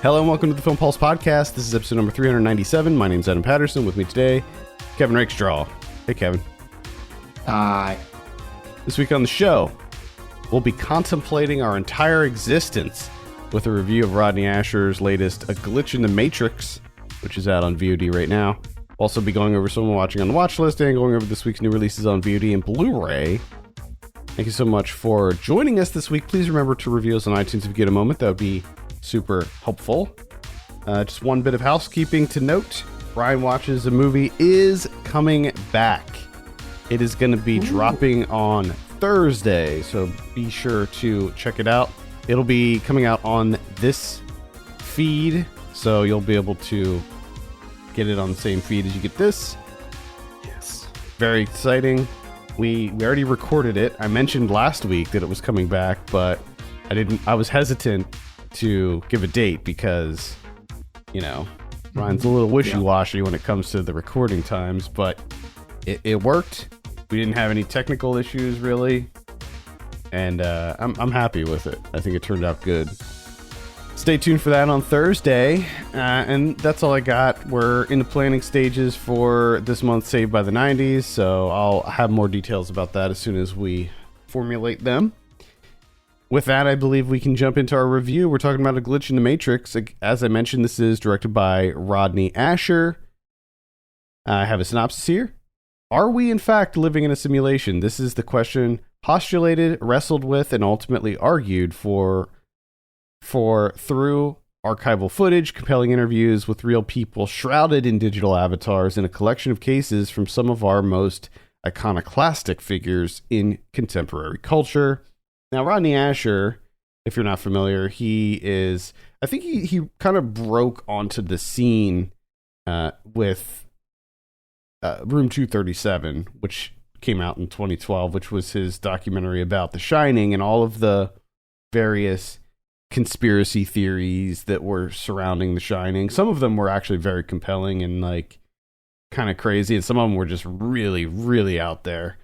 Hello and welcome to the Film Pulse Podcast. This is episode number 397. My name's Adam Patterson. With me today, Kevin Rakestraw. Hey, Kevin. Hi. This week on the show, we'll be contemplating our entire existence with a review of Rodney Ascher's latest A Glitch in the Matrix, which is out on VOD right now. We'll also be going over some we're watching on the watch list and going over this week's new releases on VOD and Blu-ray. Thank you so much for joining us this week. Please remember to review us on iTunes if you get a moment. That would be super helpful. Just one bit of housekeeping to note. Brian Watches a Movie is coming back. It is going to be dropping on Thursday, so be sure to check it out. It'll be coming out on this feed, so you'll be able to get it on the same feed as you get this. Yes. Very exciting. We already recorded it. I mentioned last week that it was coming back, but I was hesitant to give a date because, you know, Ryan's a little wishy-washy when it comes to the recording times, but it worked. We didn't have any technical issues really, and I'm happy with it. I think it turned out good. Stay tuned for that on Thursday, and that's all I got. We're in the planning stages for this month's Saved by the 90s, so I'll have more details about that as soon as we formulate them. With that, I believe we can jump into our review. We're talking about A Glitch in the Matrix. As I mentioned, this is directed by Rodney Ascher. I have a synopsis here. Are we, in fact, living in a simulation? This is the question postulated, wrestled with, and ultimately argued for through archival footage, compelling interviews with real people shrouded in digital avatars, and a collection of cases from some of our most iconoclastic figures in contemporary culture. Now, Rodney Ascher, if you're not familiar, I think he kind of broke onto the scene with Room 237, which came out in 2012, which was his documentary about The Shining and all of the various conspiracy theories that were surrounding The Shining. Some of them were actually very compelling and like kind of crazy, and some of them were just really, really out there.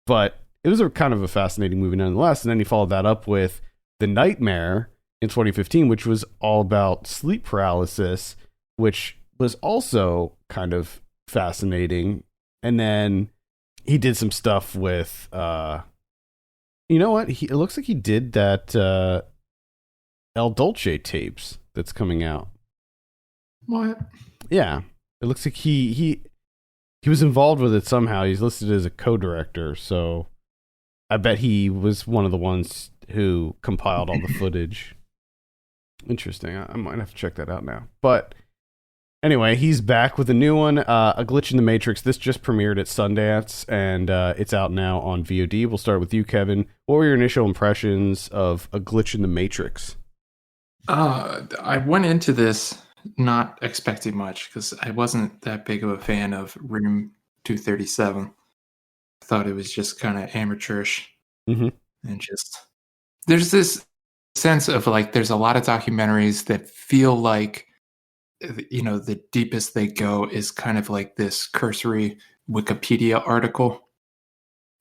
But it was a kind of a fascinating movie nonetheless. And then he followed that up with The Nightmare in 2015, which was all about sleep paralysis, which was also kind of fascinating. And then he did some stuff with, you know what? It looks like he did that El Dolce tapes that's coming out. What? Yeah. It looks like he was involved with it somehow. He's listed as a co-director, so I bet he was one of the ones who compiled all the footage. Interesting. I might have to check that out now. But anyway, he's back with a new one, A Glitch in the Matrix. This just premiered at Sundance, and it's out now on VOD. We'll start with you, Kevin. What were your initial impressions of A Glitch in the Matrix? I went into this not expecting much because I wasn't that big of a fan of Room 237. I thought it was just kind of amateurish. Mm-hmm. And just there's this sense of like there's a lot of documentaries that feel like, you know, the deepest they go is kind of like this cursory Wikipedia article.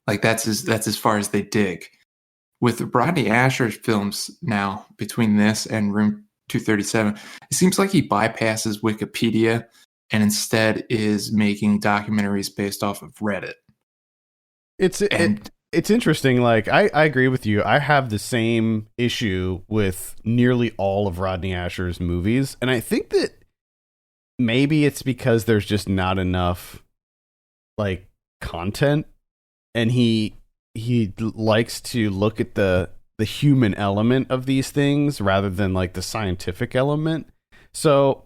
Like that's as far as they dig. With Rodney Ascher's films now, between this and Room 237, it seems like he bypasses Wikipedia and instead is making documentaries based off of Reddit. It's interesting. Like I agree with you. I have the same issue with nearly all of Rodney Ascher's movies, and I think that maybe it's because there's just not enough like content, and he likes to look at the human element of these things rather than like the scientific element. So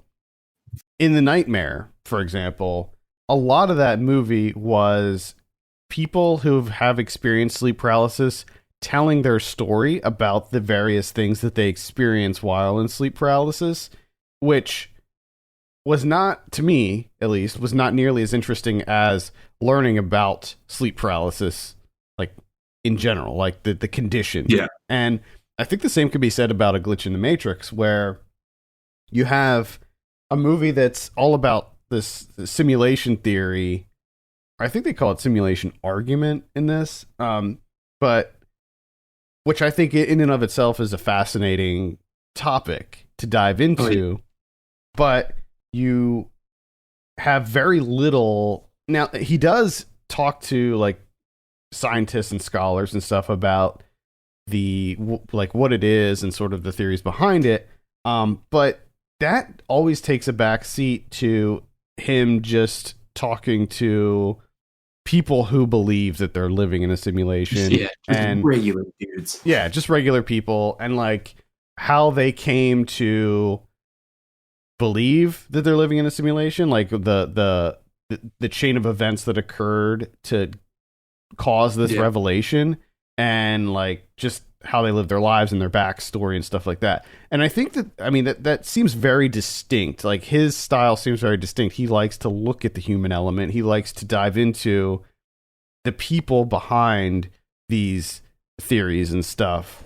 in The Nightmare, for example, a lot of that movie was people who have experienced sleep paralysis telling their story about the various things that they experience while in sleep paralysis, which was not, to me at least, was not nearly as interesting as learning about sleep paralysis, like in general, like the condition. Yeah. And I think the same could be said about A Glitch in the Matrix, where you have a movie that's all about this simulation theory. I think they call it simulation argument in this, but which I think in and of itself is a fascinating topic to dive into, but you have very little. Now, he does talk to like scientists and scholars and stuff about like what it is and sort of the theories behind it. But that always takes a back seat to him just talking to people who believe that they're living in a simulation. Yeah, just and regular dudes. Yeah, just regular people, and like how they came to believe that they're living in a simulation, like the chain of events that occurred to cause this revelation, and like just how they live their lives and their backstory and stuff like that. And I think that seems very distinct. Like his style seems very distinct. He likes to look at the human element. He likes to dive into the people behind these theories and stuff.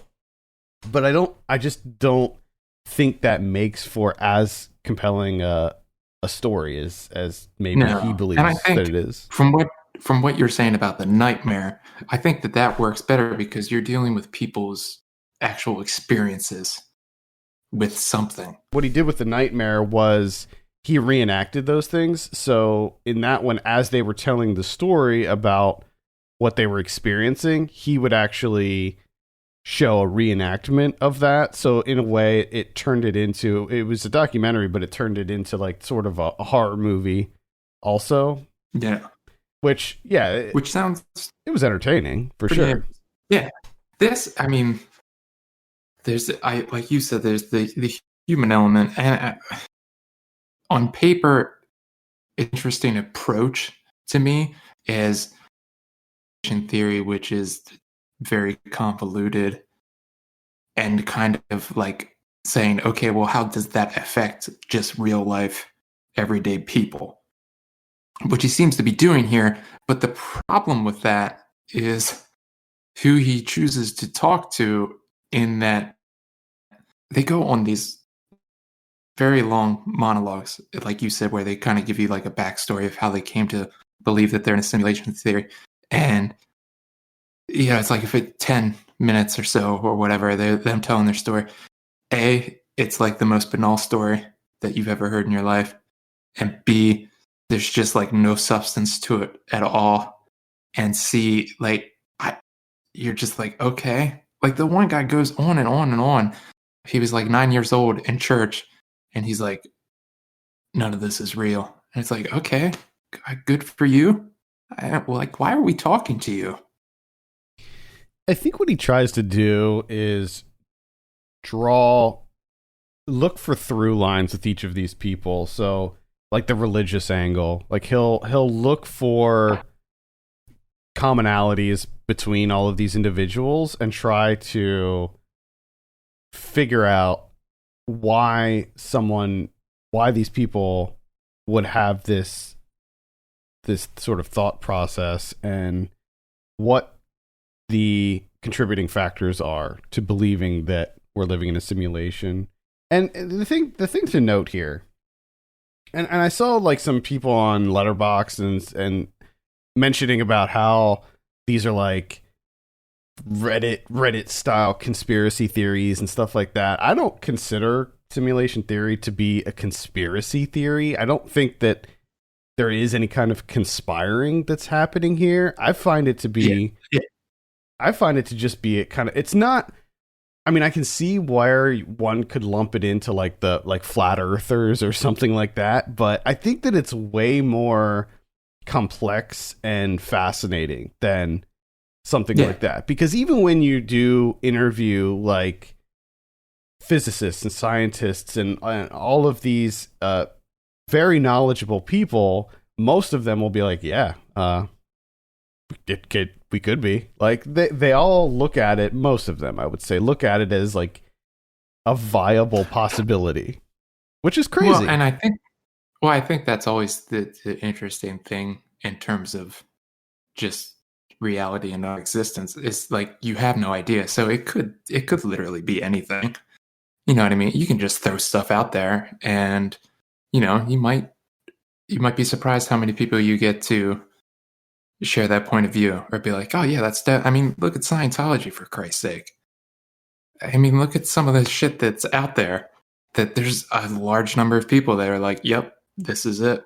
But I just don't think that makes for as compelling a story as maybe he believes that it is. From what you're saying about the nightmare, I think that works better because you're dealing with people's actual experiences with something. What he did with the nightmare was he reenacted those things. So in that one, as they were telling the story about what they were experiencing, he would actually show a reenactment of that. So in a way, it was a documentary, but it turned it into like sort of a horror movie also. Yeah. Which sounds... It was entertaining, for sure. Yeah. Like you said, there's the human element. And on paper, interesting approach to me is theory, which is very convoluted and kind of like saying, okay, well, how does that affect just real life, everyday people? Which he seems to be doing here. But the problem with that is who he chooses to talk to, in that they go on these very long monologues, like you said, where they kind of give you like a backstory of how they came to believe that they're in a simulation theory. And it's like if it's 10 minutes or so or whatever, them telling their story. It's like the most banal story that you've ever heard in your life. And B, there's just like no substance to it at all. And C, like you're just like, okay. Like the one guy goes on and on and on. He was like 9 years old in church, and he's like, none of this is real. And it's like, okay, good for you. Why are we talking to you? I think what he tries to do is look for through lines with each of these people. So like the religious angle, like he'll look for commonalities between all of these individuals and try to figure out why these people would have this sort of thought process and what the contributing factors are to believing that we're living in a simulation. And the thing to note here, and I saw like some people on Letterboxd and mentioning about how these are like Reddit style conspiracy theories and stuff like that. I don't consider simulation theory to be a conspiracy theory. I don't think that there is any kind of conspiring that's happening here. I find it to be I find it to just be it's not, I mean, I can see where one could lump it into like the flat earthers or something like that, but I think that it's way more complex and fascinating than something like that. Because even when you do interview like physicists and scientists and all of these very knowledgeable people, most of them will be like, we could be. Like they all look at it, most of them, I would say, look at it as like a viable possibility, which is crazy. Well, and I think that's always the interesting thing in terms of just reality and our existence. Is like you have no idea. So it could literally be anything. You know what I mean? You can just throw stuff out there, and you might be surprised how many people you get to share that point of view or be like, oh yeah, I mean, look at Scientology, for Christ's sake. I mean, look at some of the shit that's out there. That there's a large number of people that are like, "Yep, this is it.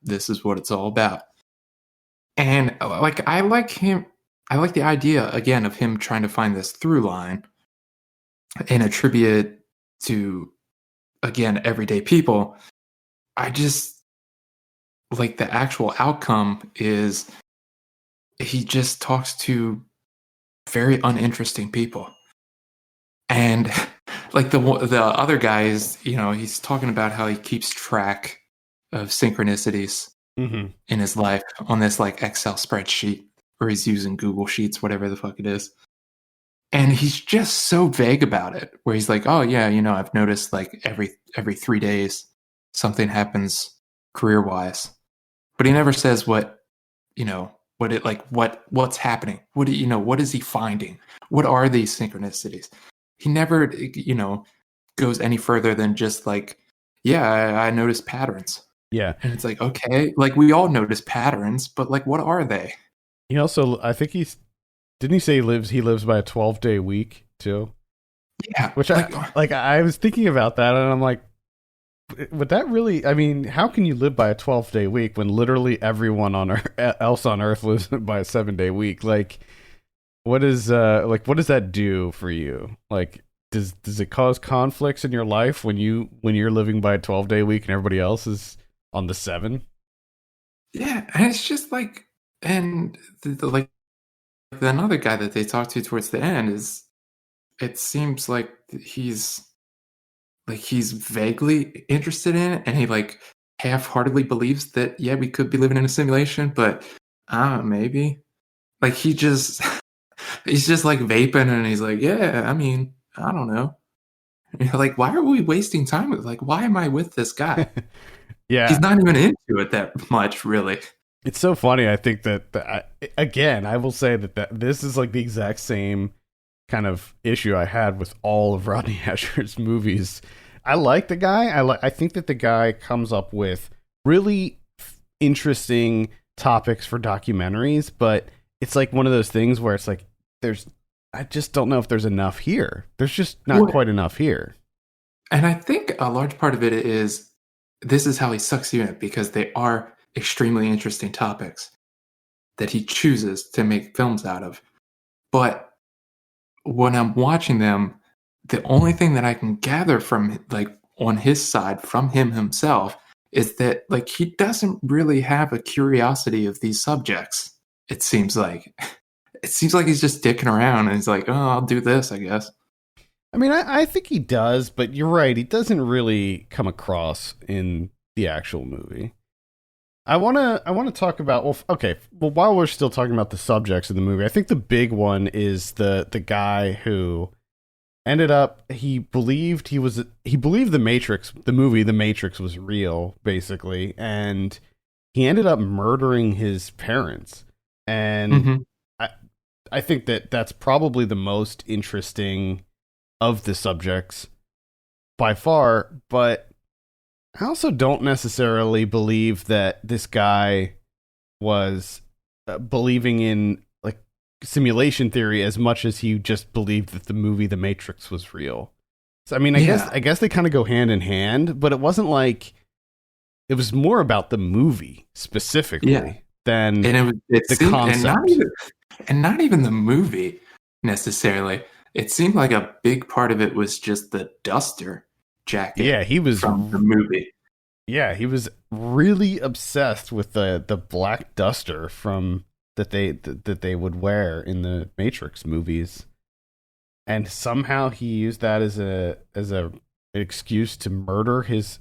This is what it's all about." And like, I like him. I like the idea again of him trying to find this through line and attribute it to again everyday people. I just like the actual outcome is he just talks to very uninteresting people. And like the other guys, he's talking about how he keeps track of synchronicities Mm-hmm. in his life on this like Excel spreadsheet, or he's using Google Sheets, whatever the fuck it is. And he's just so vague about it, where he's like, "Oh yeah, I've noticed like every 3 days something happens career wise," but he never says what it like what's happening. What is he finding? What are these synchronicities? He never goes any further than just like, yeah, I noticed patterns. Yeah. And it's like, okay, like we all notice patterns, but like what are they? He also, I think didn't he say he lives by a 12-day week too? Yeah. Which I was thinking about that and I'm like, would that really, I mean, how can you live by a 12-day week when literally everyone else on earth lives by a 7-day week? Like, what does that do for you? Like, does it cause conflicts in your life when you're living by a 12-day week and everybody else is on the 7? Yeah, and it's just like, and like another guy that they talked to towards the end it seems like he's vaguely interested in it, and he like half-heartedly believes that yeah, we could be living in a simulation, but maybe like he's just like vaping, and he's like, yeah, I mean, I don't know. And you're like, why are we wasting time with, like, why am I with this guy? Yeah, He's not even into it that much, really. it's so funny. I think again, I will say that this is like the exact same kind of issue I had with all of Rodney Ascher's movies. I like the guy. I think that the guy comes up with really interesting topics for documentaries, but it's like one of those things where it's like I just don't know if there's enough here. There's just not quite enough here. And I think a large part of it is this is how he sucks you in, because they are extremely interesting topics that he chooses to make films out of. But when I'm watching them, the only thing that I can gather from like on his side from him himself is that like he doesn't really have a curiosity of these subjects. It seems like he's just dicking around and he's like, oh, I'll do this, I guess. I mean, I think he does, but you're right. He doesn't really come across in the actual movie. I want to talk about, while we're still talking about the subjects of the movie, I think the big one is the guy who ended up, he believed the Matrix, the movie The Matrix was real, basically, and he ended up murdering his parents. And I think that that's probably the most interesting of the subjects by far, but I also don't necessarily believe that this guy was believing in like simulation theory as much as he just believed that the movie The Matrix was real. So I mean, I guess they kind of go hand in hand, but it wasn't like, it was more about the movie specifically than the concept. And not even the movie necessarily. It seemed like a big part of it was just the duster jacket. Yeah, he was from the movie. Yeah, he was really obsessed with the black duster from that they would wear in the Matrix movies, and somehow he used that as a excuse to murder his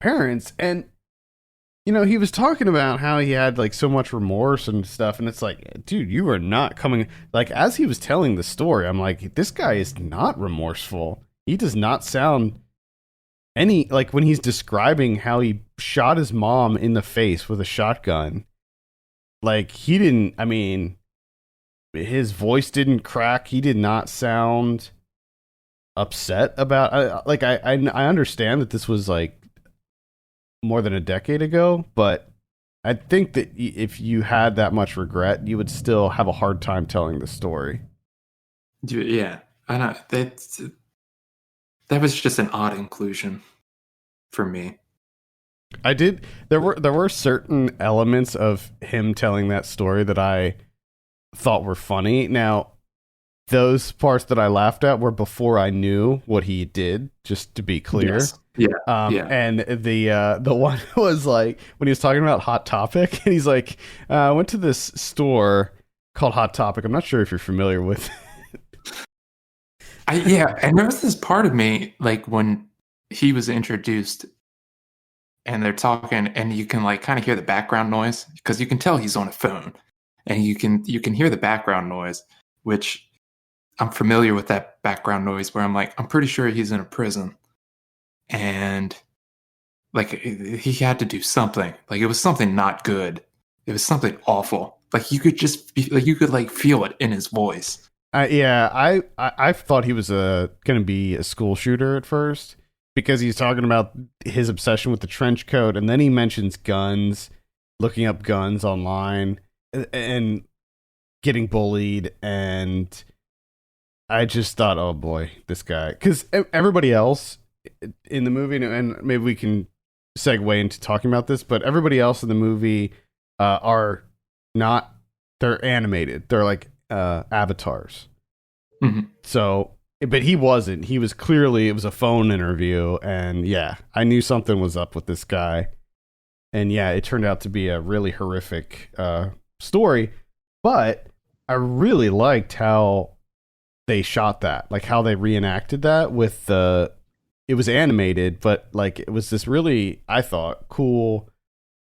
parents. And he was talking about how he had like so much remorse and stuff, and it's like, dude, you are not coming, like, as he was telling the story, I'm like, this guy is not remorseful. He does not sound any, like, when he's describing how he shot his mom in the face with a shotgun, like, he didn't, I mean, his voice didn't crack. He did not sound upset about, I understand that this was like more than a decade ago, but I think that if you had that much regret, you would still have a hard time telling the story. Yeah. I don't. That was just an odd inclusion for me. I did. There were certain elements of him telling that story that I thought were funny. Now, those parts that I laughed at were before I knew what he did. Just to be clear. Yes. Yeah. Yeah. And the one was like when he was talking about Hot Topic, and he's like, I went to this store called Hot Topic. I'm not sure if you're familiar with. Yeah, and there was this part of me, like when he was introduced and they're talking, and you can like kind of hear the background noise because you can tell he's on a phone, and you can hear the background noise, which I'm familiar with that background noise. Where I'm like, I'm pretty sure he's in a prison, and like he had to do something. Like it was something not good. It was something awful. Like you could just you could like feel it in his voice. I thought he was going to be a school shooter at first because he's talking about his obsession with the trench coat, and then he mentions guns, looking up guns online, and getting bullied, and I just thought, oh boy, this guy, because everybody else in the movie, and maybe we can segue into talking about this, but everybody else in the movie are not, they're animated, they're like avatars. Mm-hmm. So, but he wasn't. He was clearly, it was a phone interview, and yeah, I knew something was up with this guy. And yeah, it turned out to be a really horrific story, but I really liked how they shot that, like how they reenacted that with the, it was animated, but like it was this really, I thought, cool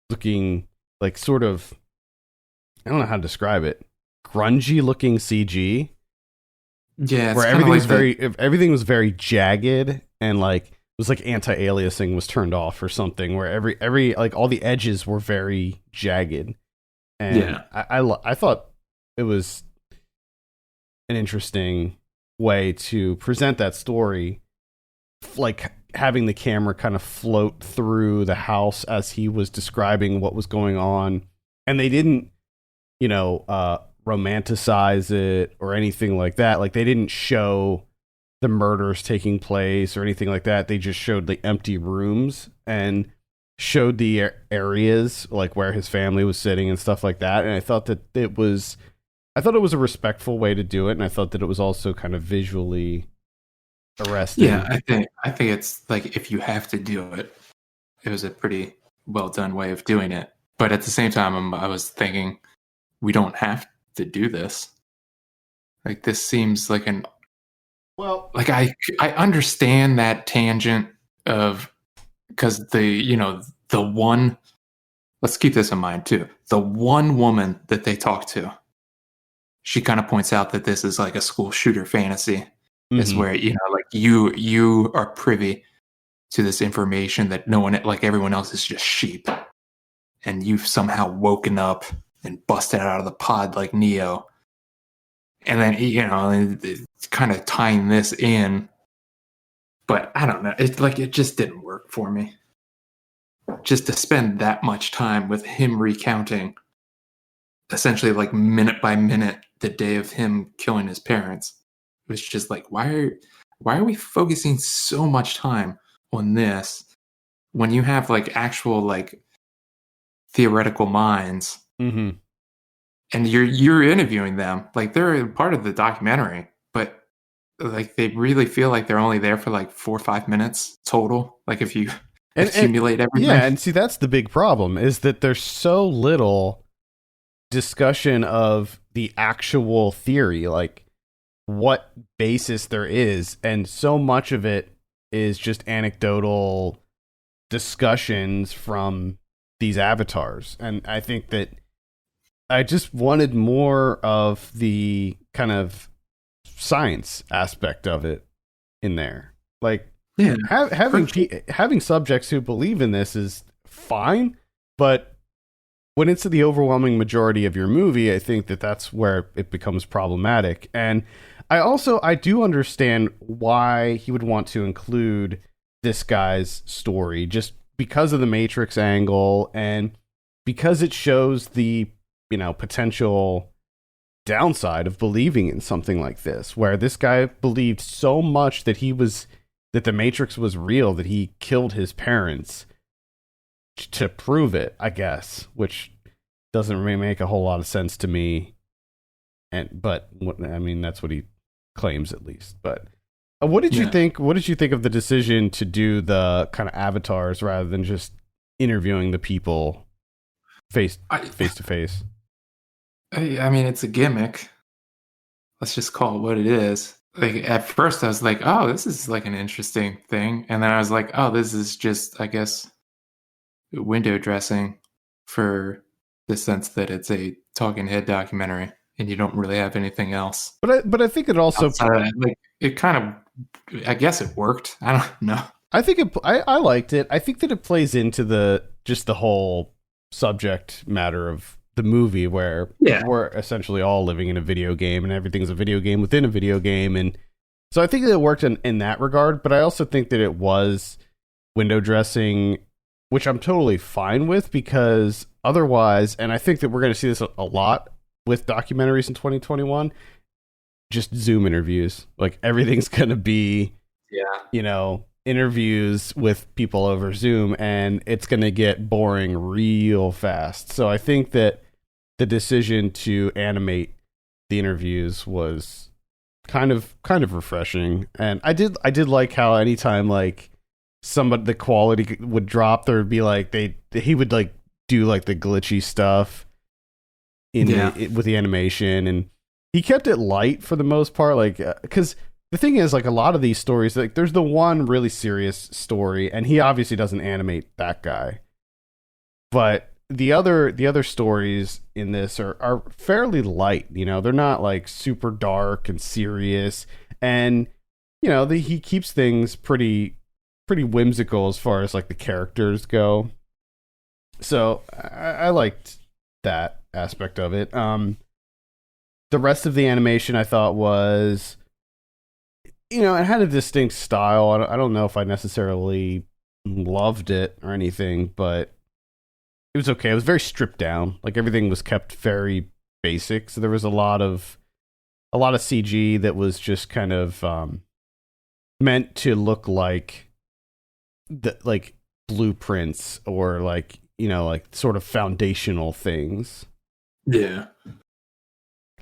looking, like sort of, I don't know how to describe it, grungy looking CG. Yeah, where everything was very jagged, and like it was like anti-aliasing was turned off or something, where every like all the edges were very jagged. And yeah, I thought it was an interesting way to present that story, like having the camera kind of float through the house as he was describing what was going on, and they didn't, romanticize it or anything like that. Like they didn't show the murders taking place or anything like that. They just showed the empty rooms and showed the areas like where his family was sitting and stuff like that. And I thought that it was a respectful way to do it, and I thought that it was also kind of visually arresting. Yeah, I think it's like if you have to do it, it was a pretty well done way of doing it. But at the same time, I was thinking we don't have to do this. Like this seems like I understand that tangent of, because the one, let's keep this in mind too, the one woman that they talk to, she kind of points out that this is like a school shooter fantasy. Is where like you are privy to this information that no one, like everyone else, is just sheep, and you've somehow woken up and busted out of the pod like Neo. And then, it's kind of tying this in. But I don't know. It's like, it just didn't work for me. Just to spend that much time with him recounting essentially like minute by minute the day of him killing his parents. It was just like, why are we focusing so much time on this when you have like actual like theoretical minds? Mm-hmm. And you're interviewing them, like they're part of the documentary, but like they really feel like they're only there for like 4 or 5 minutes total. Like if you accumulate everything. Yeah, and see, that's the big problem, is that there's so little discussion of the actual theory, like what basis there is, and so much of it is just anecdotal discussions from these avatars. And I think that I just wanted more of the kind of science aspect of it in there. Like, yeah, having subjects who believe in this is fine, but when it's the overwhelming majority of your movie, I think that that's where it becomes problematic. And I do understand why he would want to include this guy's story, just because of the Matrix angle and because it shows the potential downside of believing in something like this, where this guy believed so much that that the Matrix was real, that he killed his parents to prove it, I guess, which doesn't really make a whole lot of sense to me. But I mean, that's what he claims, at least. But what did you think? What did you think of the decision to do the kind of avatars rather than just interviewing the people face to face? I mean, it's a gimmick. Let's just call it what it is. Like, at first I was like, oh, this is like an interesting thing. And then I was like, oh, this is just, I guess, window dressing for the sense that it's a talking head documentary and you don't really have anything else. But I think it also, like, it kind of, I guess it worked. I don't know. I think I liked it. I think that it plays into the whole subject matter of the movie, where we're essentially all living in a video game and everything's a video game within a video game. And so I think that it worked in that regard, but I also think that it was window dressing, which I'm totally fine with, because otherwise, and I think that we're going to see this a lot with documentaries in 2021, just Zoom interviews. Like, everything's going to be, interviews with people over Zoom, and it's going to get boring real fast. So I think that the decision to animate the interviews was kind of refreshing. And I did like how anytime like the quality would drop, there would be like he would like do like the glitchy stuff with the animation, and he kept it light for the most part, like because the thing is, like, a lot of these stories, like, there's the one really serious story, and he obviously doesn't animate that guy. But the other stories in this are fairly light. You know, they're not like super dark and serious, and he keeps things pretty whimsical as far as like the characters go. So I liked that aspect of it. The rest of the animation I thought was, it had a distinct style. I don't know if I necessarily loved it or anything, but it was okay. It was very stripped down. Like, everything was kept very basic. So there was a lot of CG that was just kind of meant to look like like blueprints or like sort of foundational things. Yeah.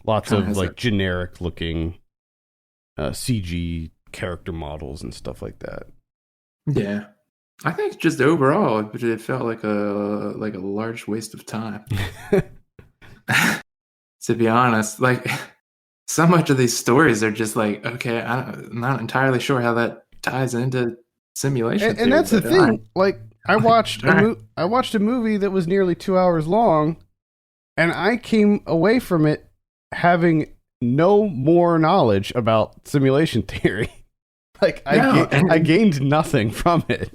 Lots of like generic looking CG character models and stuff like that. Yeah, I think just overall, it felt like a large waste of time. To be honest, like, so much of these stories are just like, okay, I'm not entirely sure how that ties into simulation. And that's the thing. Like, I watched a movie that was nearly 2 hours long, and I came away from it having no more knowledge about simulation theory. Like, I gained nothing from it.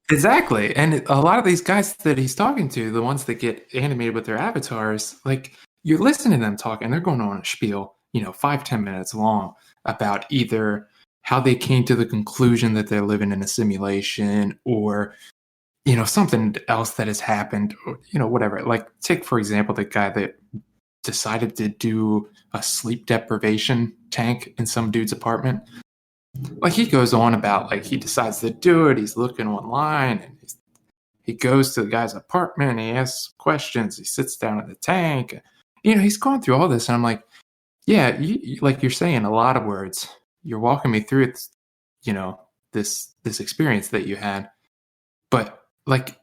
Exactly. And a lot of these guys that he's talking to, the ones that get animated with their avatars, like, you're listening to them talk, and they're going on a spiel, 5-10 minutes long, about either how they came to the conclusion that they're living in a simulation, or something else that has happened, or whatever. Like, take for example the guy that decided to do a sleep deprivation tank in some dude's apartment. Like, he goes on about, like, he decides to do it, he's looking online, and he goes to the guy's apartment, he asks questions, he sits down at the tank, he's going through all this, and I'm like, yeah, like you're saying a lot of words, you're walking me through it, this experience that you had, but like,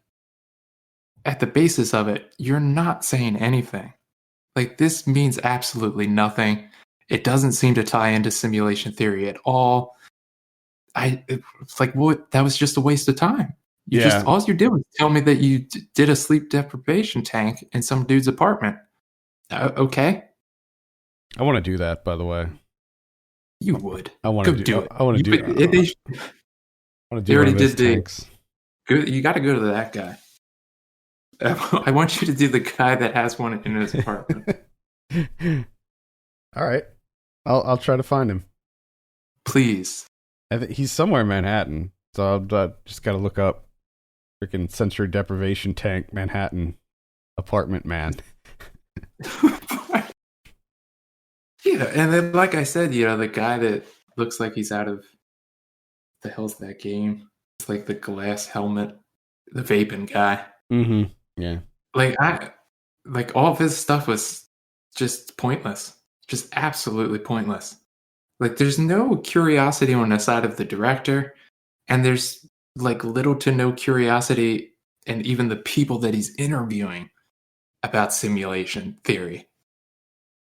at the basis of it, you're not saying anything. Like, this means absolutely nothing. It doesn't seem to tie into simulation theory at all. It's like, what? That was just a waste of time. All you did was tell me that you did a sleep deprivation tank in some dude's apartment. Okay. I want to do that, by the way. You would. I want to do it. I want to do it. They already did tanks. You got to go to that guy. I want you to do the guy that has one in his apartment. All right, I'll try to find him. Please. He's somewhere in Manhattan, so I'll just got to look up freaking sensory deprivation tank Manhattan apartment man. Yeah, and then like I said, the guy that looks like he's out of the hell's that game? It's like the glass helmet, the vaping guy. Mm-hmm. Yeah. Like all of his stuff was just pointless. Just absolutely pointless. Like there's no curiosity on the side of the director, and there's like little to no curiosity and even the people that he's interviewing about simulation theory.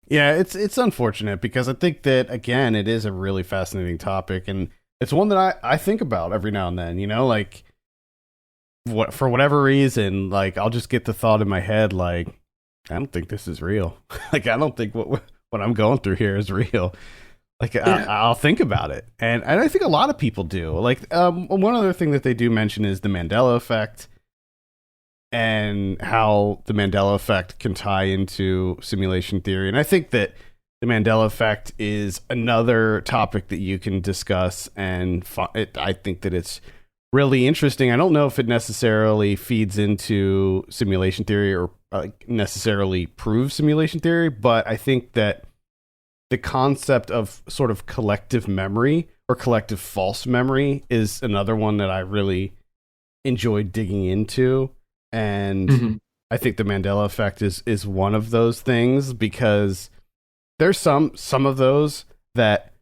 Yeah, it's unfortunate because I think that again, it is a really fascinating topic, and it's one that I think about every now and then. Like for whatever reason, like I'll just get the thought in my head, like I don't think this is real. Like I don't think what I'm going through here is real. Like Yeah. I'll think about it, and I think a lot of people do. Like one other thing that they do mention is the Mandela effect, and how the Mandela effect can tie into simulation theory. And I think that the Mandela effect is another topic that you can discuss, and I think that it's really interesting. I don't know if it necessarily feeds into simulation theory or necessarily proves simulation theory, but I think that the concept of sort of collective memory or collective false memory is another one that I really enjoyed digging into. And I think the Mandela effect is one of those things, because there's some of those that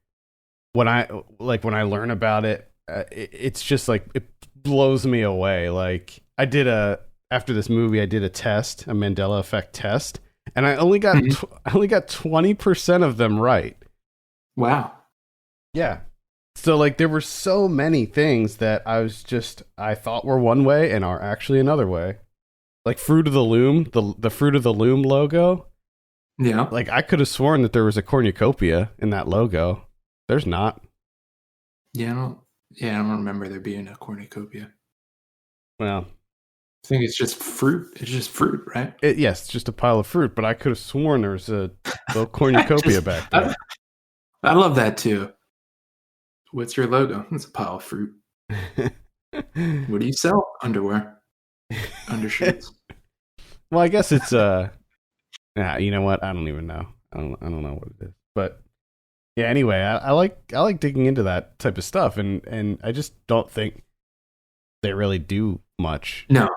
when I learn about it, it's just like it blows me away. Like after this movie, I did a Mandela effect test, and I only got 20% of them right. Wow. Yeah. So like there were so many things that I thought were one way and are actually another way. Like Fruit of the Loom, the Fruit of the Loom logo. Yeah. Like I could have sworn that there was a cornucopia in that logo. There's not. Yeah, I don't remember there being a cornucopia. Well, I think it's just fruit. It's just fruit, right? Yes, it's just a pile of fruit, but I could have sworn there was a little cornucopia back there. I love that too. What's your logo? It's a pile of fruit. What do you sell? Underwear. Undershirts. Well, I guess it's you know what? I don't even know. I don't know what it is. But yeah, anyway, I like digging into that type of stuff, and I just don't think they really do much. No.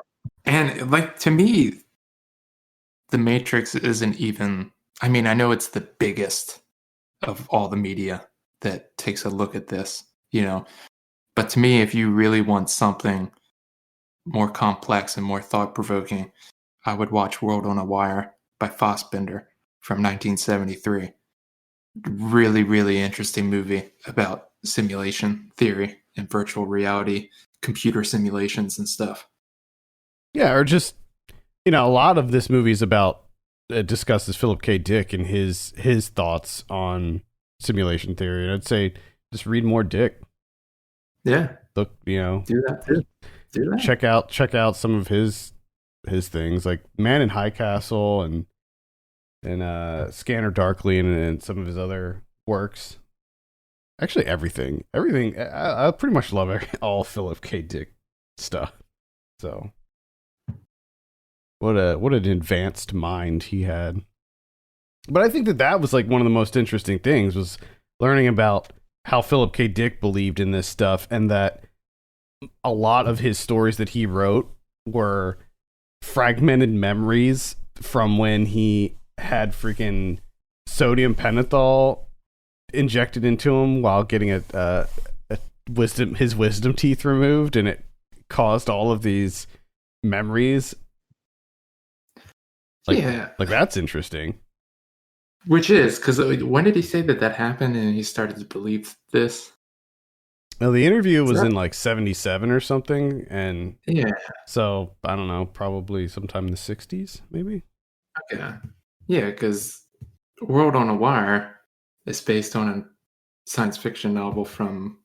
And like to me, The Matrix isn't even, I mean, I know it's the biggest of all the media that takes a look at this, but to me, if you really want something more complex and more thought-provoking, I would watch World on a Wire by Fassbinder from 1973. Really, really interesting movie about simulation theory and virtual reality, computer simulations and stuff. Yeah, or just a lot of this movie is about discusses Philip K. Dick and his thoughts on simulation theory. And I'd say just read more Dick. Yeah, look, do that too. Do that. Check out some of his things, like Man in High Castle and Scanner Darkly and some of his other works. Actually, everything. I pretty much love all Philip K. Dick stuff. So, what an advanced mind he had. But I think that was like one of the most interesting things, was learning about how Philip K. Dick believed in this stuff, and that a lot of his stories that he wrote were fragmented memories from when he had freaking sodium pentothal injected into him while getting his wisdom teeth removed, and it caused all of these memories. Like that's interesting. Which is, because when did he say that happened and he started to believe this? Well, the interview was in like 77 or something, and yeah. So, I don't know, probably sometime in the 60s, maybe? Okay. Yeah, because World on a Wire is based on a science fiction novel from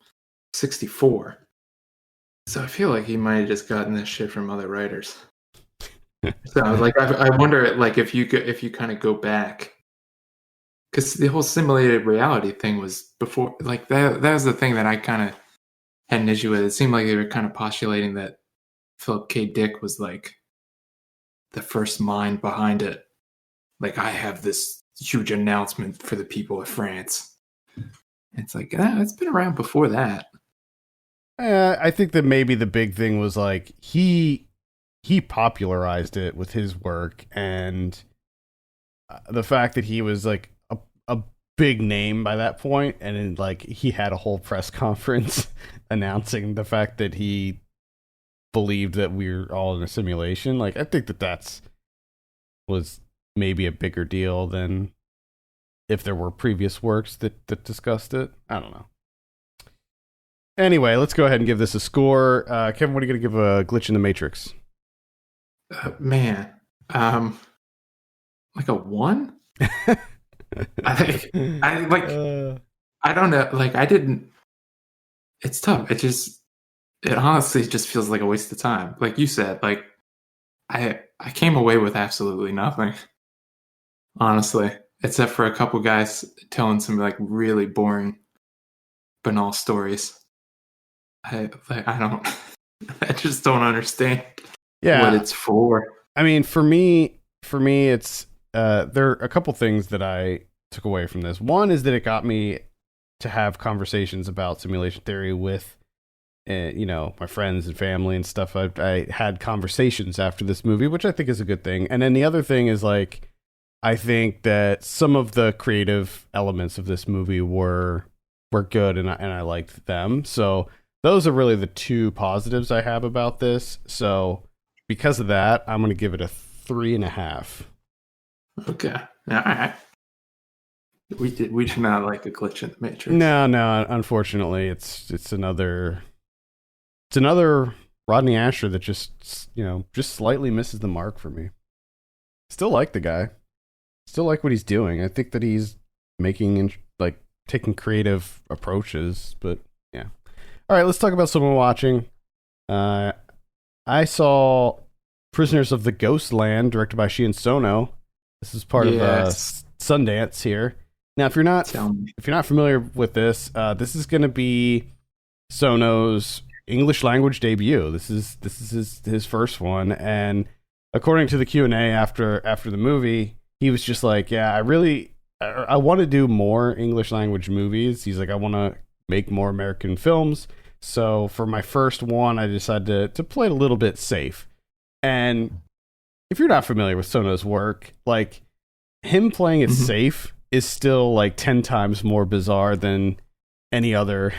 64. So I feel like he might have just gotten this shit from other writers. So like, I wonder, like, if you kind of go back, because the whole simulated reality thing was before, like that was the thing that I kind of had an issue with. It seemed like they were kind of postulating that Philip K. Dick was like the first mind behind it. Like, I have this huge announcement for the people of France. It's like, it's been around before that. I think that maybe the big thing was like he popularized it with his work, and the fact that he was like a big name by that point, and then like he had a whole press conference announcing the fact that he believed that we were all in a simulation. Like, I think that was maybe a bigger deal than if there were previous works that discussed it. I don't know. Anyway, let's go ahead and give this a score. Kevin, what are you going to give a Glitch in the Matrix? Man, like a 1? I don't know. Like, I didn't. It's tough. It honestly just feels like a waste of time. Like you said, like I came away with absolutely nothing. Honestly, except for a couple guys telling some like really boring, banal stories. I don't. I just don't understand. What it's for. I mean, for me, it's there are a couple things that I took away from this. One is that it got me to have conversations about simulation theory with, my friends and family and stuff. I had conversations after this movie, which I think is a good thing. And then the other thing is like, I think that some of the creative elements of this movie were good, and I liked them. So those are really the two positives I have about this. So because of that, I'm going to give it a 3.5. Okay. All right. We do not like a Glitch in the Matrix. No. Unfortunately, it's another Rodney Ascher that just slightly misses the mark for me. Still like the guy. Still like what he's doing. I think that he's taking creative approaches, but yeah. All right, let's talk about someone watching. I saw Prisoners of the Ghostland, directed by Shion Sono. This is part of Sundance here. Now, if you're not familiar with this, this is going to be Sono's English language debut. This is his first one, and according to the Q&A after the movie, he was just like, "Yeah, I want to do more English language movies." He's like, "I want to make more American films." So for my first one, I decided to play it a little bit safe. And if you're not familiar with Sono's work, like him playing it safe is still like 10 times more bizarre than any other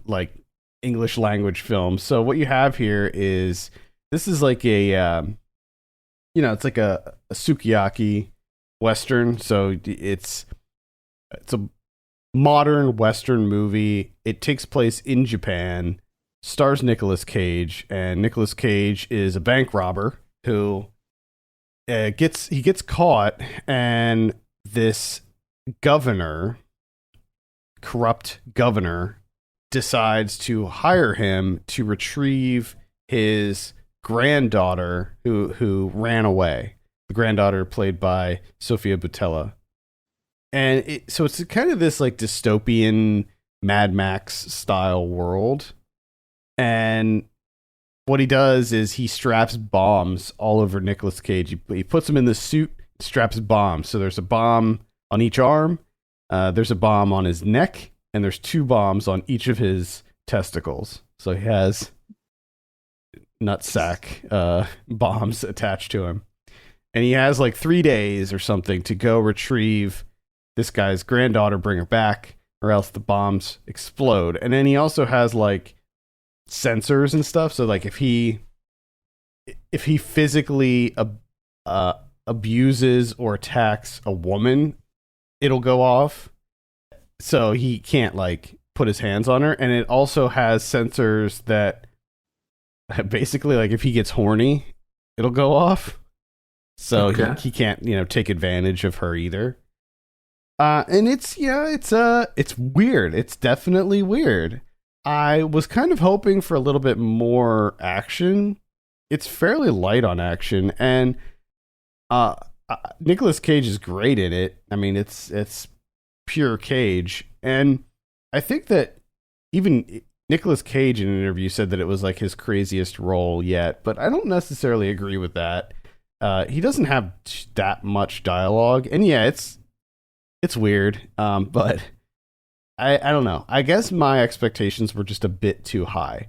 like English language film. So what you have here is this is like a it's like a sukiyaki Western. So it's a modern Western movie. It takes place in Japan, stars Nicolas Cage, and Nicolas Cage is a bank robber who gets caught, and this corrupt governor decides to hire him to retrieve his granddaughter who ran away. The granddaughter played by Sofia Boutella. And so it's kind of this like dystopian Mad Max style world. And what he does is he straps bombs all over Nicolas Cage. He puts him in the suit, straps bombs. So there's a bomb on each arm, there's a bomb on his neck, and there's 2 bombs on each of his testicles. So he has nutsack bombs attached to him. And he has like 3 days or something to go retrieve this guy's granddaughter, bring her back, or else the bombs explode. And then he also has like sensors and stuff. So like if he physically abuses or attacks a woman, it'll go off. So he can't like put his hands on her. And it also has sensors that basically like if he gets horny, it'll go off. So he can't, take advantage of her either. And it's weird. It's definitely weird. I was kind of hoping for a little bit more action. It's fairly light on action, and Nicolas Cage is great in it. I mean, it's pure Cage, and I think that even Nicolas Cage in an interview said that it was like his craziest role yet, but I don't necessarily agree with that. He doesn't have that much dialogue, and yeah, it's It's weird, but I don't know. I guess my expectations were just a bit too high.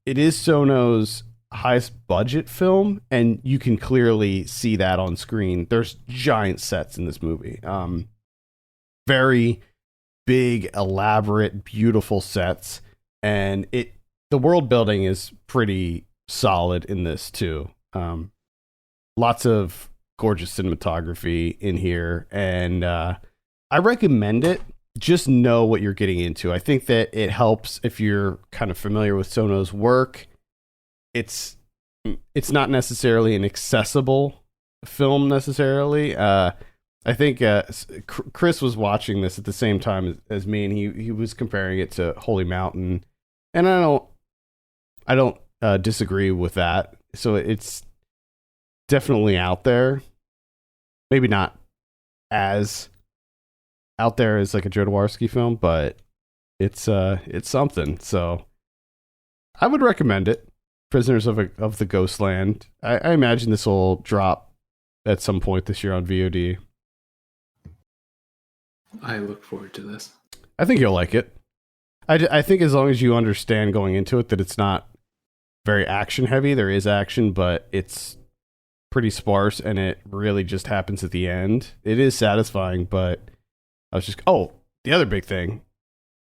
It is Sono's highest budget film, and you can clearly see that on screen. There's giant sets in this movie. Very big, elaborate, beautiful sets, and the world building is pretty solid in this too. Lots of gorgeous cinematography in here, and I recommend it. Just know what you're getting into. I think that it helps if you're kind of familiar with Sono's work. It's not necessarily an accessible film necessarily. I think Chris was watching this at the same time as me, and he was comparing it to Holy Mountain, and I don't disagree with that. So it's definitely out there. Maybe not as out there as like a Jodorowsky film, but it's something. So I would recommend it. Prisoners of the Ghostland. I imagine this will drop at some point this year on VOD. I look forward to this. I think you'll like it. I think as long as you understand going into it that it's not very action heavy, there is action, but it's pretty sparse, and it really just happens at the end. It is satisfying, but I was just... Oh, the other big thing.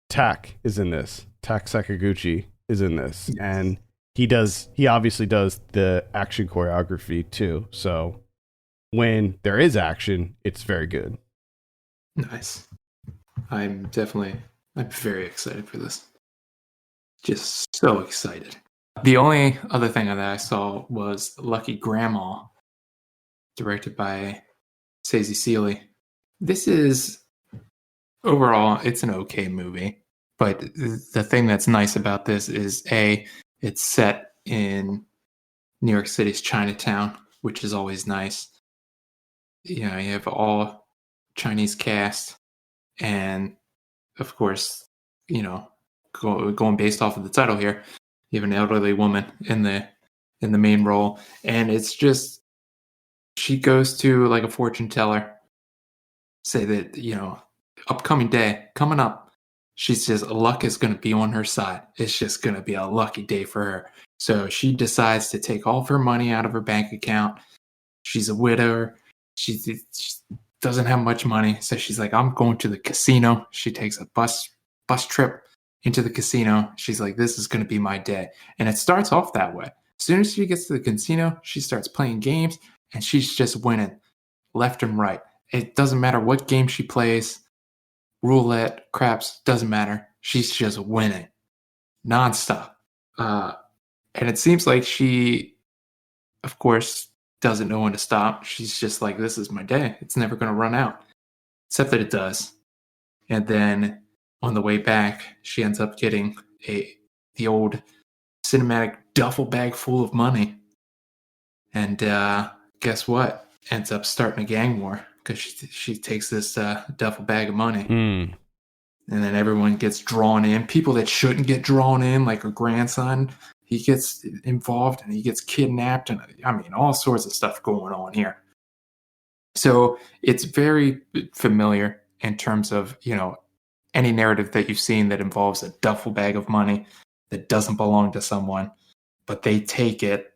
Tak is in this. Tak Sakaguchi is in this. Yes. And he obviously does the action choreography too. So when there is action, it's very good. Nice. I'm very excited for this. Just so excited. The only other thing that I saw was Lucky Grandma, directed by Stacey Seeley. This is, overall, it's an okay movie. But the thing that's nice about this is, it's set in New York City's Chinatown, which is always nice. You know, you have all Chinese cast, and of course, you know, going based off of the title here, you have an elderly woman in the main role, and it's just, she goes to like a fortune teller, say that, you know, upcoming day coming up, she says luck is going to be on her side. It's just going to be a lucky day for her. So she decides to take all of her money out of her bank account. She's a widower. She doesn't have much money. So she's like, I'm going to the casino. She takes a bus trip into the casino. She's like, this is going to be my day. And it starts off that way. As soon as she gets to the casino, she starts playing games, and she's just winning left and right. It doesn't matter what game she plays. Roulette, craps, doesn't matter. She's just winning nonstop. And it seems like she, of course, doesn't know when to stop. She's just like, this is my day. It's never going to run out. Except that it does. And then on the way back, she ends up getting the old cinematic duffel bag full of money. And guess what? Ends up starting a gang war because she takes this duffel bag of money. And then everyone gets drawn in. People that shouldn't get drawn in, like her grandson, he gets involved and he gets kidnapped. And I mean, all sorts of stuff going on here. So it's very familiar in terms of, you know, any narrative that you've seen that involves a duffel bag of money that doesn't belong to someone, but they take it.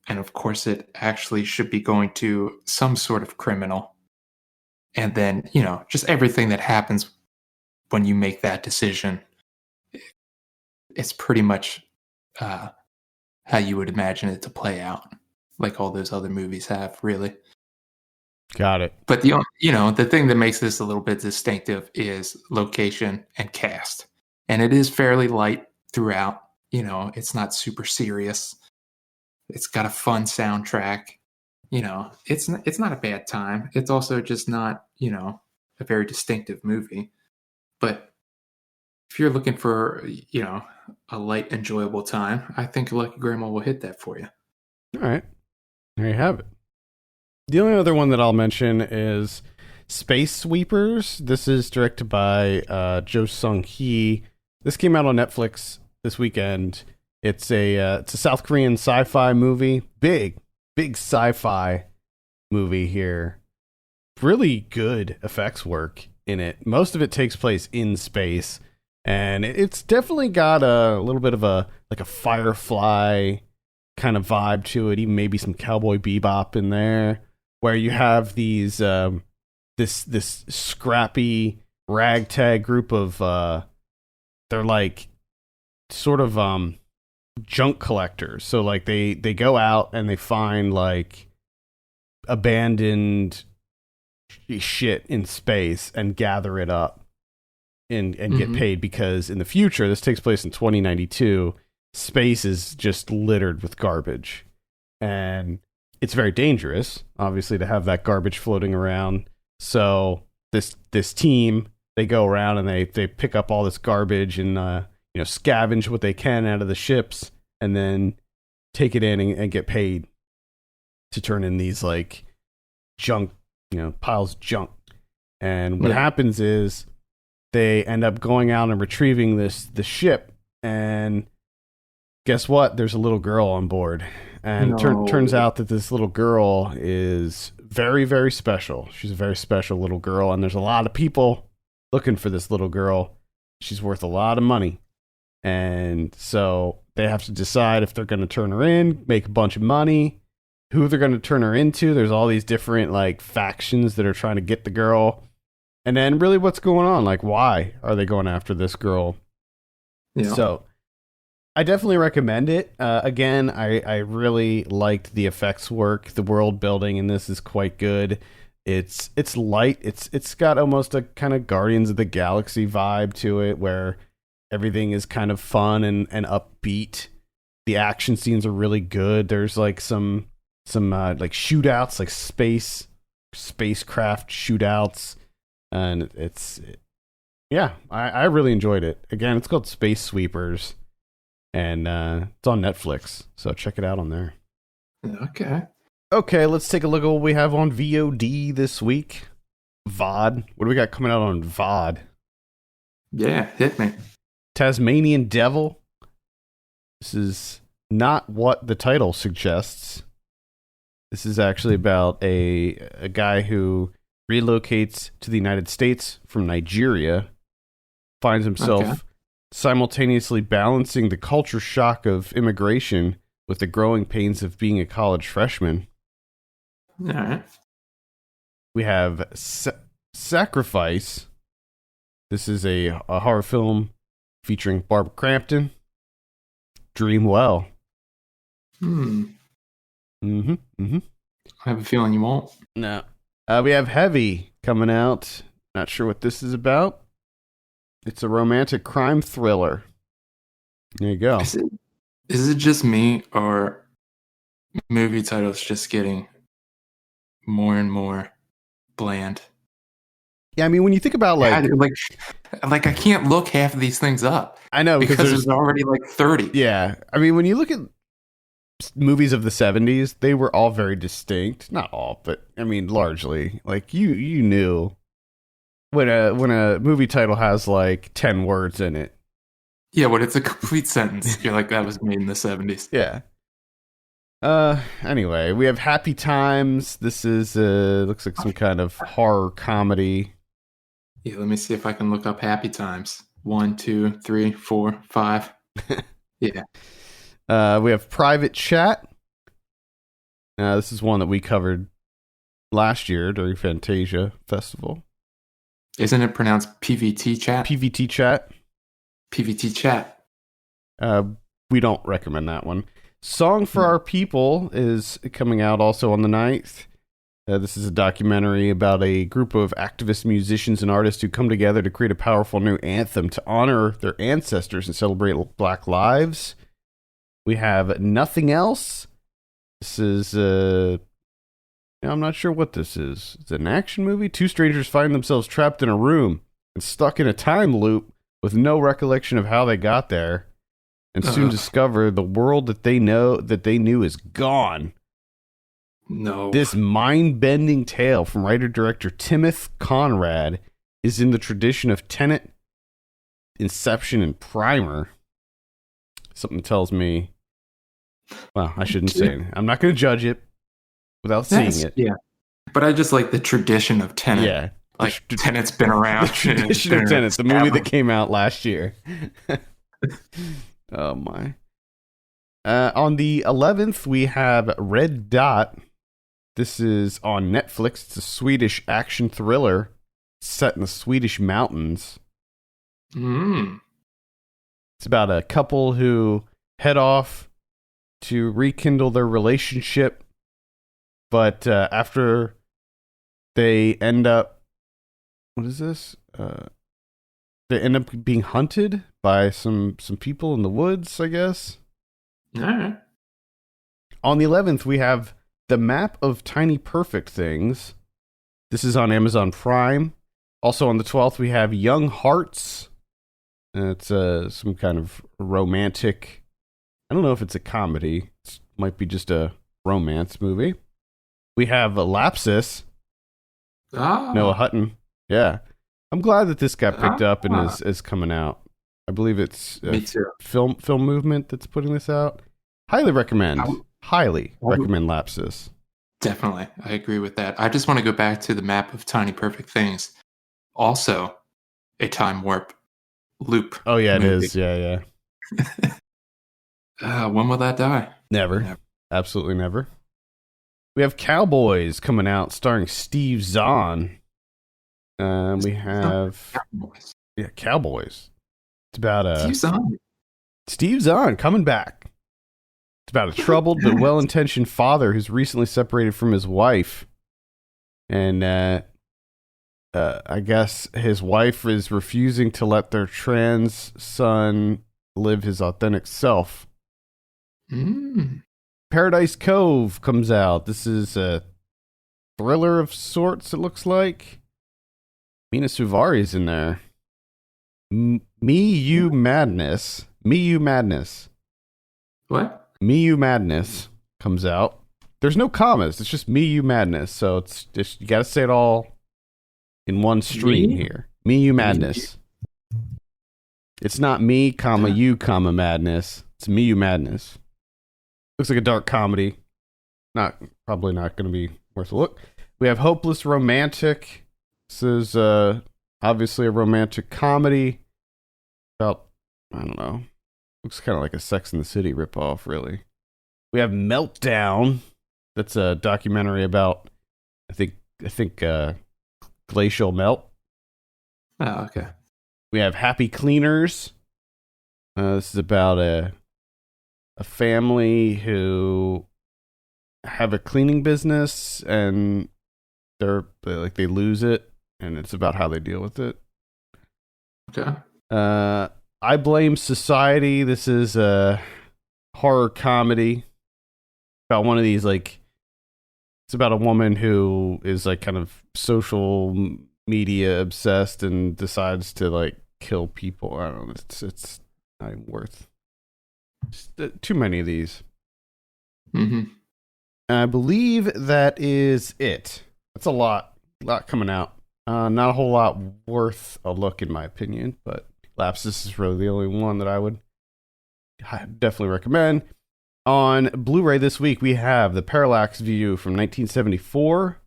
And of course, it actually should be going to some sort of criminal. And then, you know, just everything that happens when you make that decision, it's pretty much how you would imagine it to play out, like all those other movies have, really. Got it. But the thing that makes this a little bit distinctive is location and cast, and it is fairly light throughout. You know, it's not super serious. It's got a fun soundtrack. You know, it's not a bad time. It's also just not, you know, a very distinctive movie. But if you're looking for, you know, a light, enjoyable time, I think Lucky Grandma will hit that for you. All right. There you have it. The only other one that I'll mention is Space Sweepers. This is directed by Jo Sung-hee. This came out on Netflix this weekend. It's a South Korean sci-fi movie. Big sci-fi movie here. really good effects work in it. Most of it takes place in space, and it's definitely got a little bit of a like a Firefly kind of vibe to it. Even maybe some Cowboy Bebop in there, where you have these this scrappy ragtag group of they're like sort of junk collectors. So like they go out and they find like abandoned shit in space and gather it up and get paid, because in the future, this takes place in 2092, space is just littered with garbage, and it's very dangerous obviously to have that garbage floating around. So this team, they go around and they pick up all this garbage and scavenge what they can out of the ships, and then take it in and get paid to turn in these like junk, piles of junk. And what happens is they end up going out and retrieving the ship, and guess what? There's a little girl on board, and turns out that this little girl is very, very special. She's a very special little girl, and there's a lot of people looking for this little girl. She's worth a lot of money, and so they have to decide if they're going to turn her in, make a bunch of money, who they're going to turn her into. There's all these different like factions that are trying to get the girl. And then really what's going on? Like, why are they going after this girl? Yeah. So I definitely recommend it. Again, I really liked the effects work. The world building in this is quite good. It's light. It's got almost a kind of Guardians of the Galaxy vibe to it, where everything is kind of fun and upbeat. The action scenes are really good. There's like some like shootouts, like spacecraft shootouts. And I really enjoyed it. Again, it's called Space Sweepers, and it's on Netflix, so check it out on there. Okay, let's take a look at what we have on VOD this week. VOD. What do we got coming out on VOD? Yeah, hit me. Tasmanian Devil. This is not what the title suggests. This is actually about a guy who relocates to the United States from Nigeria, finds himself simultaneously balancing the culture shock of immigration with the growing pains of being a college freshman. All right. We have Sacrifice. This is a horror film featuring Barbara Crampton. Dream Well. I have a feeling you won't. No. We have Heavy coming out. Not sure what this is about. It's a romantic crime thriller. There you go. Is it just me, or movie titles just getting more and more bland? Yeah, I mean, when you think about like I can't look half of these things up. I know, because there's already like 30. Yeah, I mean, when you look at movies of the 70s, they were all very distinct. Not all, but I mean, largely. Like you knew when a movie title has like 10 words in it. Yeah, when it's a complete sentence, you're like, that was made in the 70s. Yeah. Anyway, we have Happy Times. This is looks like some kind of horror comedy. Yeah, let me see if I can look up Happy Times. 1, 2, 3, 4, 5. Yeah. We have Private Chat. This is one that we covered last year during Fantasia Festival. Isn't it pronounced PVT Chat? PVT Chat. PVT Chat. We don't recommend that one. Song for Our People is coming out also on the 9th. This is a documentary about a group of activist musicians and artists who come together to create a powerful new anthem to honor their ancestors and celebrate Black lives. We have Nothing Else. This is, I'm not sure what this is. It's an action movie. Two strangers find themselves trapped in a room and stuck in a time loop with no recollection of how they got there, and soon discover the world that they knew is gone. No. This mind-bending tale from writer-director Timothy Conrad is in the tradition of Tenet, Inception, and Primer. Something tells me... Well, I shouldn't say it. I'm not going to judge it without seeing it. Yeah. But I just like the tradition of Tenet. Yeah. Like Tenet's been around. The tradition of Tenet, the movie that came out last year. Oh my. On the 11th, we have Red Dot. This is on Netflix. It's a Swedish action thriller set in the Swedish mountains. Mm. It's about a couple who head off to rekindle their relationship, but after they end up, what is this? They end up being hunted by some people in the woods, I guess. All right. On the 11th, we have The Map of Tiny Perfect Things. This is on Amazon Prime. Also on the 12th, we have Young Hearts. It's some kind of romantic. I don't know if it's a comedy. It might be just a romance movie. We have Lapsus. Noah Hutton. Yeah. I'm glad that this got picked up and is coming out. I believe it's Me too. Film Movement that's putting this out. Highly recommend. Highly recommend Lapsus. Definitely. I agree with that. I just want to go back to The Map of Tiny Perfect Things. Also, a time warp loop. Oh, yeah, movie. It is. Yeah. When will that die? Never. Absolutely never. We have Cowboys coming out starring Steve Zahn. We have Cowboys. Yeah, Cowboys. It's about Steve Zahn coming back. It's about a troubled but well-intentioned father who's recently separated from his wife, and I guess his wife is refusing to let their trans son live his authentic self. Paradise Cove comes out. This is a thriller of sorts, it looks like. Mina Suvari's in there. Me You Madness. What? Me You Madness comes out. There's no commas. It's just Me You Madness. So it's just, you got to say it all in one stream here. Me You Madness. It's not me, comma, you, comma, madness. It's Me You Madness. Looks like a dark comedy. Probably not going to be worth a look. We have Hopeless Romantic. This is obviously a romantic comedy about, I don't know, looks kind of like a Sex and the City ripoff, really. We have Meltdown. That's a documentary about, I think glacial melt. Oh, okay. We have Happy Cleaners. This is about a family who have a cleaning business and they lose it, and it's about how they deal with it. Okay. I Blame Society. This is a horror comedy about one of these, like, it's about a woman who is like kind of social media obsessed and decides to like kill people. I don't know. It's not even worth. Too many of these. Mm-hmm. I believe that is it. That's a lot coming out. Not a whole lot worth a look, in my opinion, but Lapsus is really the only one that I would definitely recommend. On Blu-ray this week, we have The Parallax View from 1974,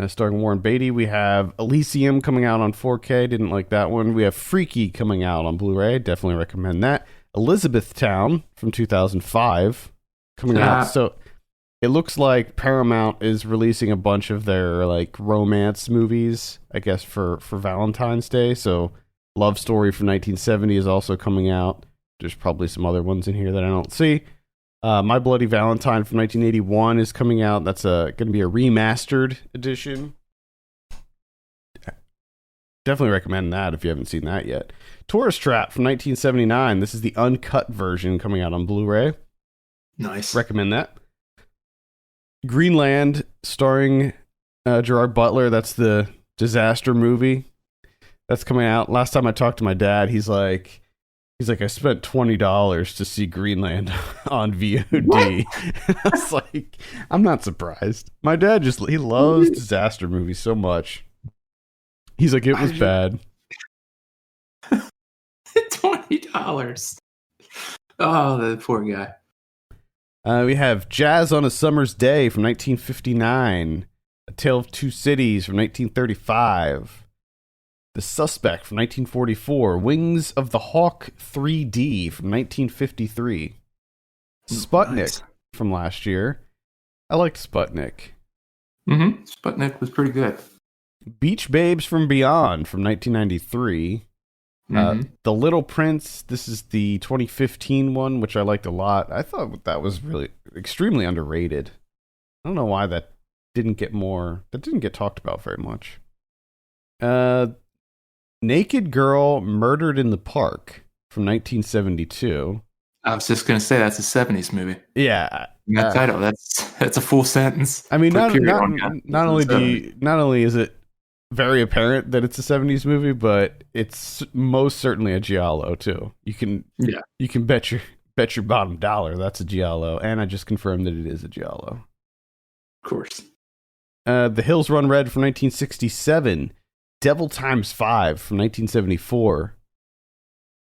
starring Warren Beatty. We have Elysium coming out on 4K. Didn't like that one. We have Freaky coming out on Blu-ray. Definitely recommend that. Elizabethtown from 2005 coming out. So it looks like Paramount is releasing a bunch of their like romance movies, I guess, for Valentine's Day. So Love Story from 1970 is also coming out. There's probably some other ones in here that I don't see. My Bloody Valentine from 1981 is coming out. That's going to be a remastered edition. Definitely recommend that if you haven't seen that yet. Tourist Trap from 1979. This is the uncut version coming out on Blu-ray. Nice. Recommend that. Greenland, starring Gerard Butler. That's the disaster movie that's coming out. Last time I talked to my dad, he's like, I spent $20 to see Greenland on VOD. I was like, I'm not surprised. My dad he loves disaster movies so much. He's like, it was bad. $20. Oh, the poor guy. We have Jazz on a Summer's Day from 1959. Tale of Two Cities from 1935. The Suspect from 1944. Wings of the Hawk 3D from 1953. Sputnik Nice. from last year. I liked Sputnik. Mm-hmm. Sputnik was pretty good. Beach Babes from Beyond from 1993. The Little Prince, this is the 2015 one, which I liked a lot. I thought that was really extremely underrated. I don't know why that didn't get talked about very much. Naked Girl Murdered in the Park from 1972. I was just gonna say that's a '70s movie. Yeah, That title, that's a full sentence. I mean, Put a not period on that. not only is it very apparent that it's a 70s movie, but it's most certainly a giallo too. You can bet your bottom dollar that's a giallo, and I just confirmed that it is a giallo. Of course. The Hills Run Red from 1967. Devil Times 5 from 1974.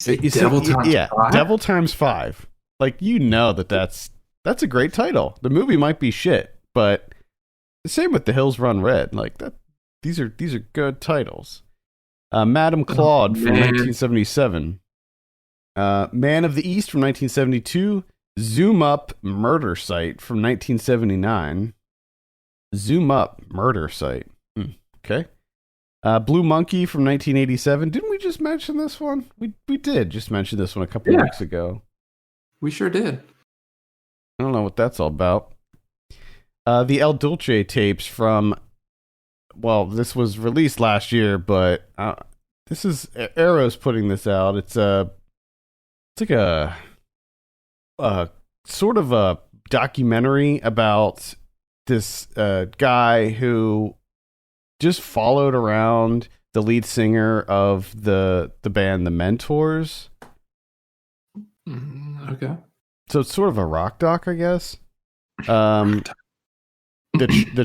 Devil Times 5. Like, that's a great title. The movie might be shit, but the same with The Hills Run Red. Like that, these are good titles. Madame Claude from 1977. Man of the East from 1972. Zoom Up Murder Site from 1979. Zoom Up Murder Site. Okay. Blue Monkey from 1987. Didn't we just mention this one? We did just mention this one a couple weeks ago. We sure did. I don't know what that's all about. The El Dulce tapes from, well, this was released last year, but this is Arrow's putting this out. It's like a sort of a documentary about this guy who just followed around the lead singer of the band The Mentors. Okay. So it's sort of a rock doc, I guess. The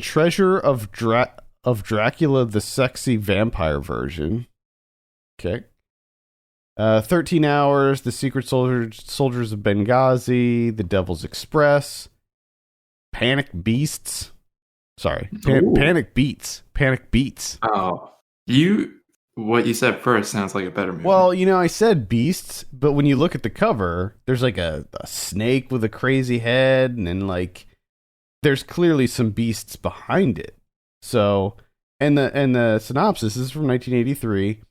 Treasure of Dracula, the sexy vampire version. Okay. 13 Hours, The Secret Soldiers of Benghazi, The Devil's Express, Panic Beasts. Sorry, Panic Beats. Panic Beats. Oh, what you said first sounds like a better movie. Well, I said beasts, but when you look at the cover, there's like a snake with a crazy head, and then like there's clearly some beasts behind it. So, and the synopsis is from 1983.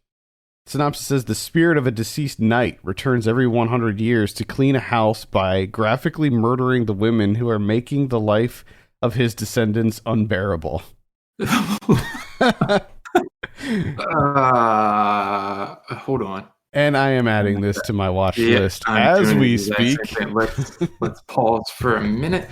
Synopsis says the spirit of a deceased knight returns every 100 years to clean a house by graphically murdering the women who are making the life of his descendants unbearable. Hold on. And I am adding this to my watch list as we speak. Let's pause for a minute.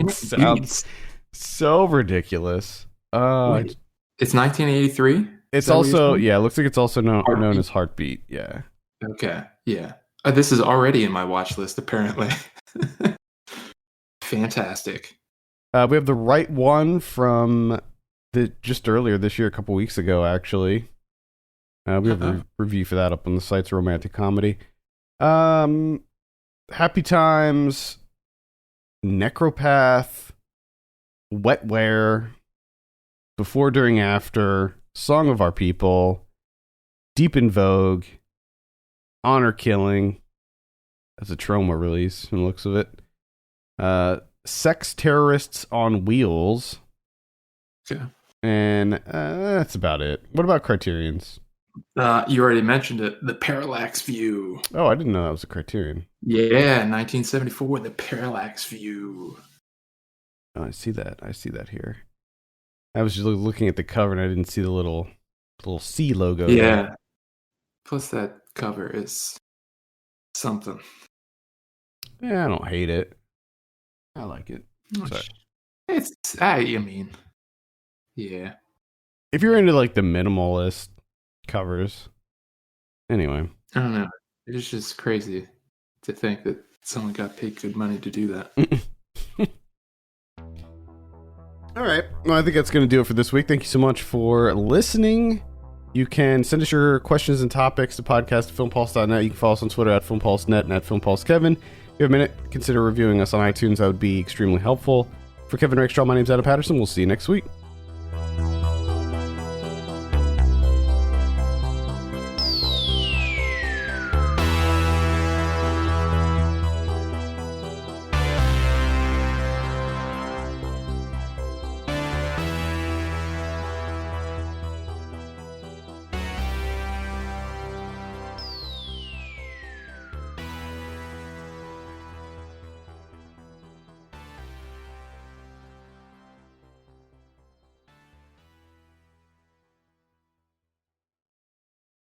Sounds so ridiculous. Wait, it's 1983. It's also it looks like it's also known as Heartbeat. Yeah. Okay. Yeah. This is already in my watch list apparently. Fantastic. We have The Right One from just earlier this year, a couple weeks ago, actually. We have a review for that up on the site's romantic comedy. Happy Times, Necropath, Wetware, Before, During, After, Song of Our People, Deep in Vogue, Honor Killing. That's a Troma release from the looks of it. Sex Terrorists on Wheels. Okay. And that's about it. What about Criterion's? You already mentioned it. The Parallax View. Oh, I didn't know that was a Criterion. Yeah, 1974. The Parallax View. Oh, I see that here. I was just looking at the cover and I didn't see the little C logo. Yeah. There. Plus that cover is something. Yeah, I don't hate it. I like it. Sorry. Yeah. If you're into like the minimalist covers. Anyway. I don't know. It's just crazy to think that someone got paid good money to do that. All right. Well, I think that's going to do it for this week. Thank you so much for listening. You can send us your questions and topics to podcast@filmpulse.net. You can follow us on Twitter @filmpulsenet and @filmpulsekevin. If you have a minute, consider reviewing us on iTunes. That would be extremely helpful. For Kevin Rakestraw, my name's Adam Patterson. We'll see you next week.